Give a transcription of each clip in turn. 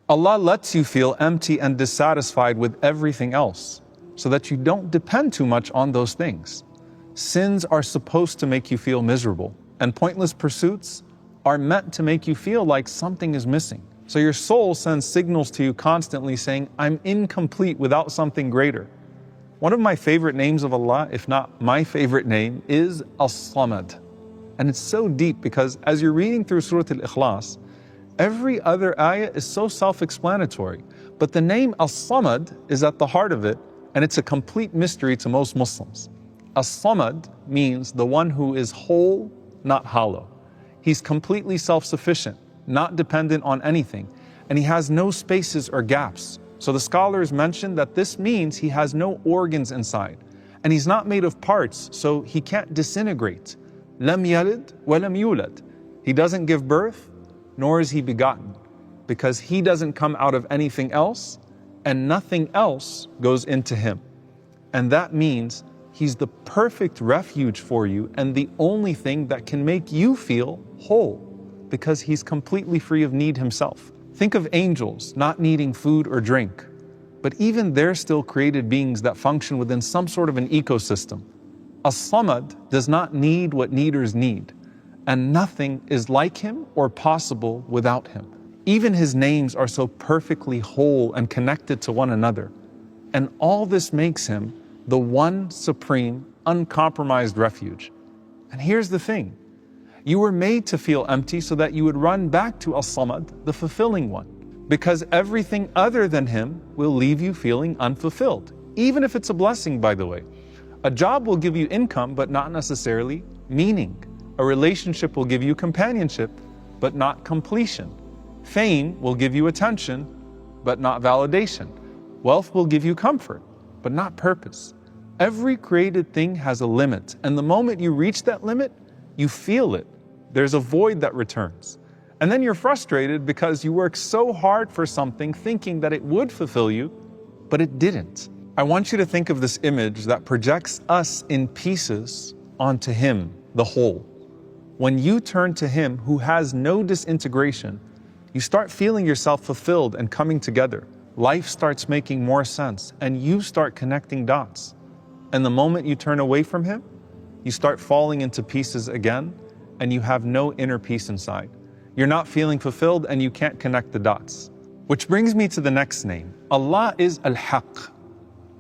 Allah lets you feel empty and dissatisfied with everything else so that you don't depend too much on those things. Sins are supposed to make you feel miserable, and pointless pursuits are meant to make you feel like something is missing. So your soul sends signals to you constantly saying, I'm incomplete without something greater. One of my favorite names of Allah, if not my favorite name, is As-Samad. And it's so deep because as you're reading through Surah Al-Ikhlas, every other ayah is so self-explanatory. But the name As-Samad is at the heart of it, and it's a complete mystery to most Muslims. As-Samad means the one who is whole, not hollow. He's completely self-sufficient, not dependent on anything, and he has no spaces or gaps. So the scholars mention that this means he has no organs inside, and he's not made of parts, so he can't disintegrate. Lam yalid wa lam yulad. He doesn't give birth, nor is he begotten, because he doesn't come out of anything else, and nothing else goes into him. And that means he's the perfect refuge for you and the only thing that can make you feel whole, because he's completely free of need himself. Think of angels not needing food or drink, but even they're still created beings that function within some sort of an ecosystem. As-Samad does not need what needers need, and nothing is like him or possible without him. Even his names are so perfectly whole and connected to one another. And all this makes him the one supreme, uncompromised refuge. And here's the thing. You were made to feel empty so that you would run back to As-Samad, the fulfilling one. Because everything other than him will leave you feeling unfulfilled. Even if it's a blessing, by the way. A job will give you income, but not necessarily meaning. A relationship will give you companionship, but not completion. Fame will give you attention, but not validation. Wealth will give you comfort, but not purpose. Every created thing has a limit, and the moment you reach that limit, you feel it. There's a void that returns. And then you're frustrated because you worked so hard for something thinking that it would fulfill you, but it didn't. I want you to think of this image that projects us in pieces onto Him, the whole. When you turn to Him who has no disintegration, you start feeling yourself fulfilled and coming together. Life starts making more sense and you start connecting dots. And the moment you turn away from Him, you start falling into pieces again and you have no inner peace inside. You're not feeling fulfilled and you can't connect the dots. Which brings me to the next name. Allah is Al-Haq,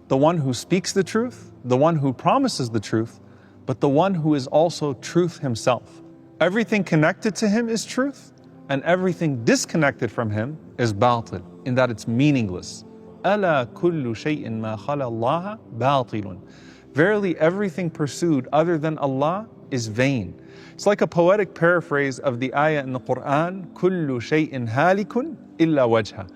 the one who speaks the truth, the one who promises the truth, but the one who is also truth Himself. Everything connected to Him is truth, and everything disconnected from Him is batil, in that it's meaningless. أَلَا كُلُّ شَيْءٍ مَا خَلَى اللَّهَ بَاطِلٌ. Verily everything pursued other than Allah is vain. It's like a poetic paraphrase of the ayah in the Quran, كُلُّ شَيْءٍ هَالِكٌ إِلَّا وَجْهَهُ.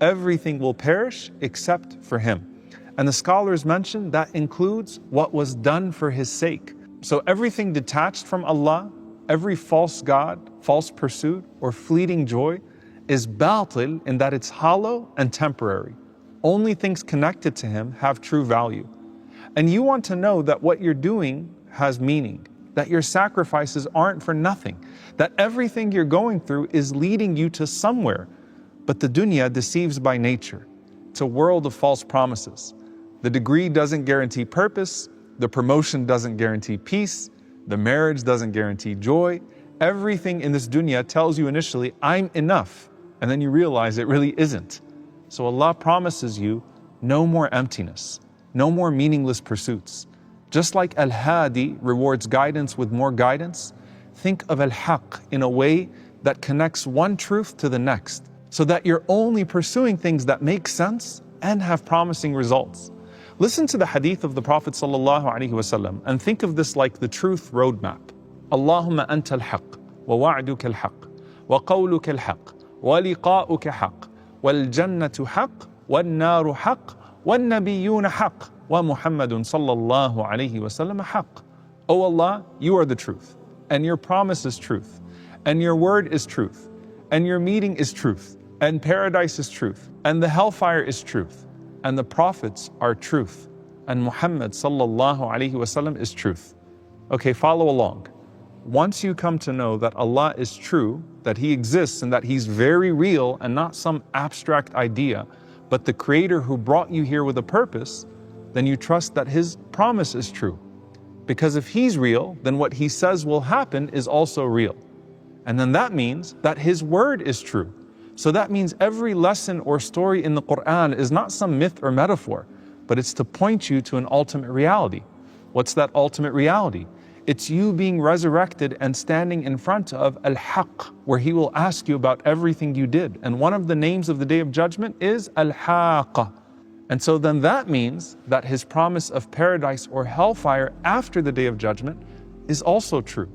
Everything will perish except for Him. And the scholars mention that includes what was done for His sake. So everything detached from Allah, every false god, false pursuit, or fleeting joy is batil in that it's hollow and temporary. Only things connected to Him have true value. And you want to know that what you're doing has meaning, that your sacrifices aren't for nothing, that everything you're going through is leading you to somewhere. But the dunya deceives by nature. It's a world of false promises. The degree doesn't guarantee purpose, the promotion doesn't guarantee peace, the marriage doesn't guarantee joy. Everything in this dunya tells you initially, I'm enough, and then you realize it really isn't. So Allah promises you no more emptiness, no more meaningless pursuits. Just like Al-Hadi rewards guidance with more guidance, think of Al-Haq in a way that connects one truth to the next, so that you're only pursuing things that make sense and have promising results. Listen to the hadith of the Prophet ﷺ and think of this like the truth roadmap. Allahumma anta al-haq, wa wa'duka al-haq, wa qawluka al-haq, wa liqa'uka haq, wal jannatu haq, wal naru haq, wal nabiyyuna haq, wa Muhammadun sallallahu alayhi wa sallam haq. O Allah, you are the truth, and your promise is truth, and your word is truth, and your meeting is truth, and paradise is truth, and the hellfire is truth, and the prophets are truth, and Muhammad sallallahu alaihi wasallam is truth. Okay, follow along. Once you come to know that Allah is true, that He exists and that He's very real and not some abstract idea, but the Creator who brought you here with a purpose, then you trust that His promise is true. Because if He's real, then what He says will happen is also real. And then that means that His word is true. So that means every lesson or story in the Quran is not some myth or metaphor, but it's to point you to an ultimate reality. What's that ultimate reality? It's you being resurrected and standing in front of Al-Haqq, where He will ask you about everything you did. And one of the names of the Day of Judgment is Al-Haqq. And so then that means that His promise of paradise or hellfire after the Day of Judgment is also true.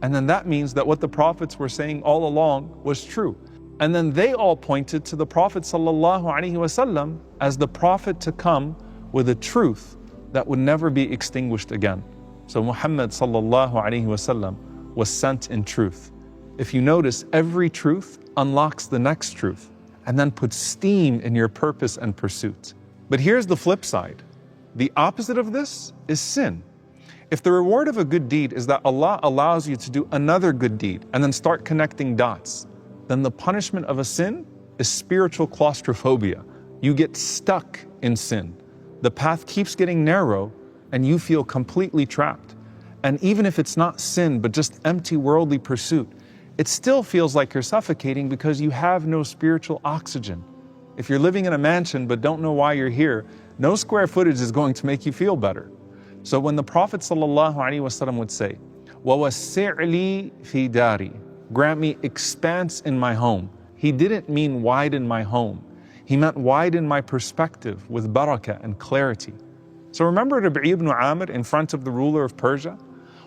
And then that means that what the prophets were saying all along was true. And then they all pointed to the Prophet ﷺ as the prophet to come with a truth that would never be extinguished again. So Muhammad ﷺ was sent in truth. If you notice, every truth unlocks the next truth and then puts steam in your purpose and pursuit. But here's the flip side. The opposite of this is sin. If the reward of a good deed is that Allah allows you to do another good deed and then start connecting dots, then the punishment of a sin is spiritual claustrophobia. You get stuck in sin. The path keeps getting narrow and you feel completely trapped. And even if it's not sin, but just empty worldly pursuit, it still feels like you're suffocating because you have no spiritual oxygen. If you're living in a mansion but don't know why you're here, no square footage is going to make you feel better. So when the Prophet ﷺ would say, وَوَسِّعْ لِي فِي دَارِي, grant me expanse in my home, he didn't mean widen my home. He meant widen my perspective with barakah and clarity. So remember Rabi' ibn Amir in front of the ruler of Persia?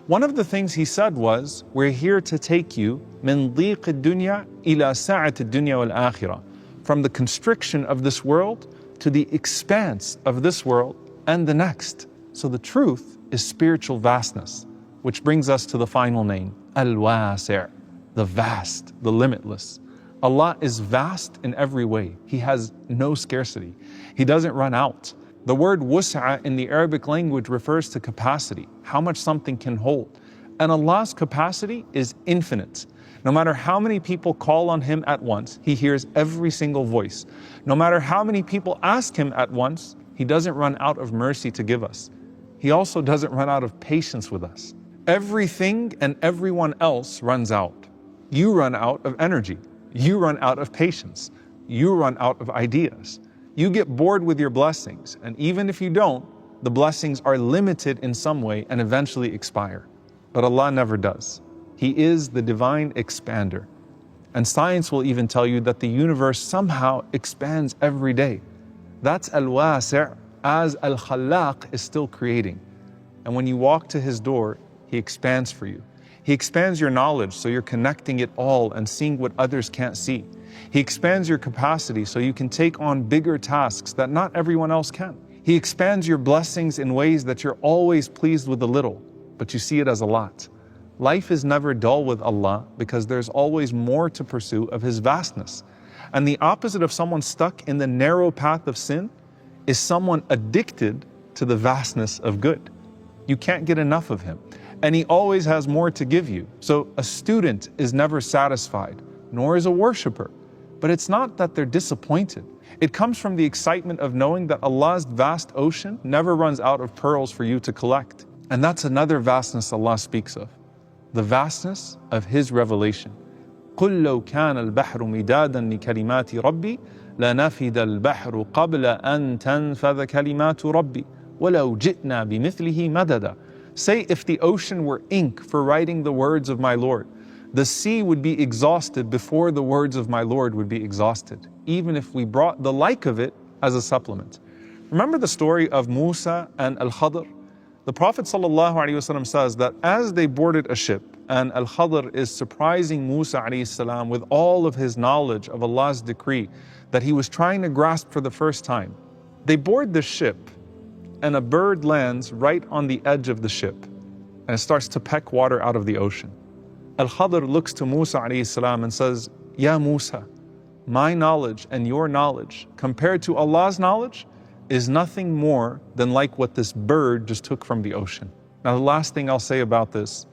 One of the things he said was, we're here to take you min dhiq ad-dunya ila sa'at ad-dunya wal-akhirah, from the constriction of this world to the expanse of this world and the next. So the truth is spiritual vastness, which brings us to the final name, Al-Wasi', the vast, the limitless. Allah is vast in every way. He has no scarcity. He doesn't run out. The word wus'a in the Arabic language refers to capacity, how much something can hold. And Allah's capacity is infinite. No matter how many people call on Him at once, He hears every single voice. No matter how many people ask Him at once, He doesn't run out of mercy to give us. He also doesn't run out of patience with us. Everything and everyone else runs out. You run out of energy. You run out of patience. You run out of ideas. You get bored with your blessings, and even if you don't, the blessings are limited in some way and eventually expire. But Allah never does. He is the divine expander. And science will even tell you that the universe somehow expands every day. That's Al-Wasi', as Al-Khallaq is still creating. And when you walk to His door, He expands for you. He expands your knowledge so you're connecting it all and seeing what others can't see. He expands your capacity so you can take on bigger tasks that not everyone else can. He expands your blessings in ways that you're always pleased with a little, but you see it as a lot. Life is never dull with Allah because there's always more to pursue of His vastness. And the opposite of someone stuck in the narrow path of sin is someone addicted to the vastness of good. You can't get enough of Him. And He always has more to give you. So a student is never satisfied, nor is a worshiper. But it's not that they're disappointed. It comes from the excitement of knowing that Allah's vast ocean never runs out of pearls for you to collect. And that's another vastness Allah speaks of. The vastness of His revelation. قُلْ لَوْ كَانَ الْبَحْرُ مِدَادًا لِكَلِمَاتِ رَبِّي لَنَفِدَ الْبَحْرُ قَبْلَ أَن تَنْفَذَ كَلِمَاتُ رَبِّي وَلَوْ جِئْنَا بِمِثْلِهِ مَدَدًا. Say if the ocean were ink for writing the words of my Lord, the sea would be exhausted before the words of my Lord would be exhausted, even if we brought the like of it as a supplement. Remember the story of Musa and Al-Khadr? The Prophet ﷺ says that as they boarded a ship and Al-Khadr is surprising Musa ﷺ with all of his knowledge of Allah's decree that he was trying to grasp for the first time, they board the ship and a bird lands right on the edge of the ship and it starts to peck water out of the ocean. Al-Khadr looks to Musa ﷺ and says, Ya Musa, my knowledge and your knowledge compared to Allah's knowledge is nothing more than like what this bird just took from the ocean. Now the last thing I'll say about this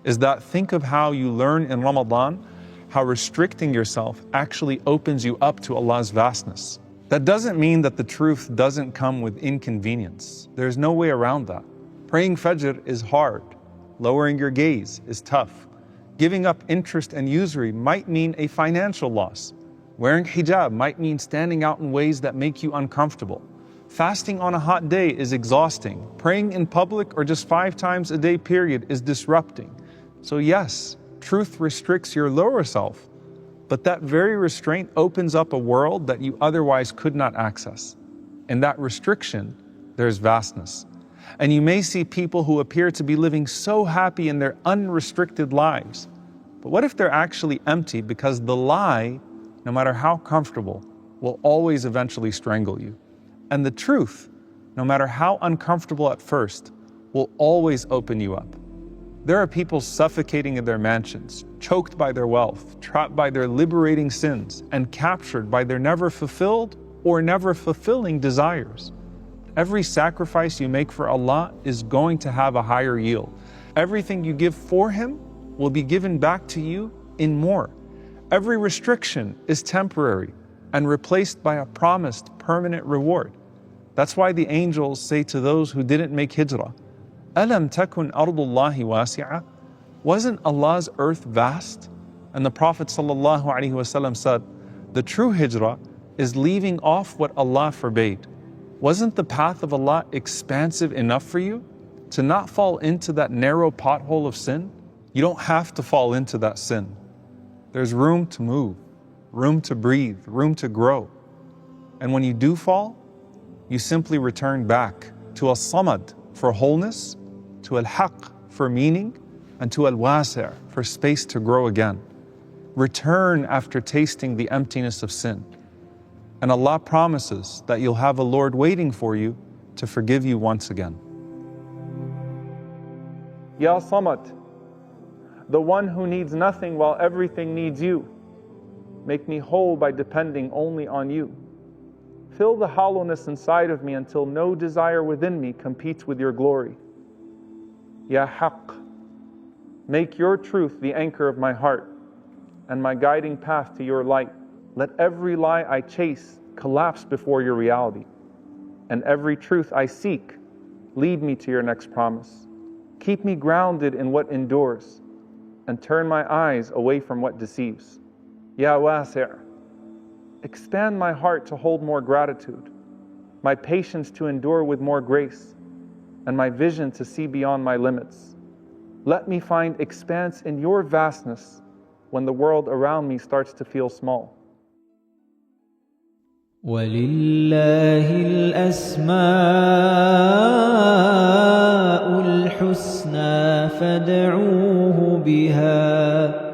is that think of how you learn in Ramadan how restricting yourself actually opens you up to Allah's vastness. That doesn't mean that the truth doesn't come with inconvenience. There's no way around that. Praying Fajr is hard. Lowering your gaze is tough. Giving up interest and usury might mean a financial loss. Wearing hijab might mean standing out in ways that make you uncomfortable. Fasting on a hot day is exhausting. Praying in public or just 5 times a day period is disrupting. So yes, truth restricts your lower self, but that very restraint opens up a world that you otherwise could not access. In that restriction, there's vastness. And you may see people who appear to be living so happy in their unrestricted lives. But what if they're actually empty because the lie, no matter how comfortable, will always eventually strangle you? And the truth, no matter how uncomfortable at first, will always open you up. There are people suffocating in their mansions, choked by their wealth, trapped by their liberating sins, and captured by their never fulfilled or never fulfilling desires. Every sacrifice you make for Allah is going to have a higher yield. Everything you give for Him will be given back to you in more. Every restriction is temporary and replaced by a promised permanent reward. That's why the angels say to those who didn't make hijrah, Alam takun ardullahi wasi'a? Wasn't Allah's earth vast? And the Prophet ﷺ said, the true hijrah is leaving off what Allah forbade. Wasn't the path of Allah expansive enough for you to not fall into that narrow pothole of sin? You don't have to fall into that sin. There's room to move, room to breathe, room to grow. And when you do fall, you simply return back to As-Samad for wholeness, to Al-Haq for meaning, and to Al-Wasi' for space to grow again. Return after tasting the emptiness of sin. And Allah promises that you'll have a Lord waiting for you to forgive you once again. Ya Samad, the one who needs nothing while everything needs you. Make me whole by depending only on you. Fill the hollowness inside of me until no desire within me competes with your glory. Ya Haqq, make your truth the anchor of my heart and my guiding path to your light. Let every lie I chase collapse before your reality, and every truth I seek lead me to your next promise. Keep me grounded in what endures, and turn my eyes away from what deceives. Ya Wasi', expand my heart to hold more gratitude, my patience to endure with more grace, and my vision to see beyond my limits. Let me find expanse in your vastness when the world around me starts to feel small. وَلِلَّهِ الْأَسْمَاءُ الْحُسْنَى فَادْعُوهُ بِهَا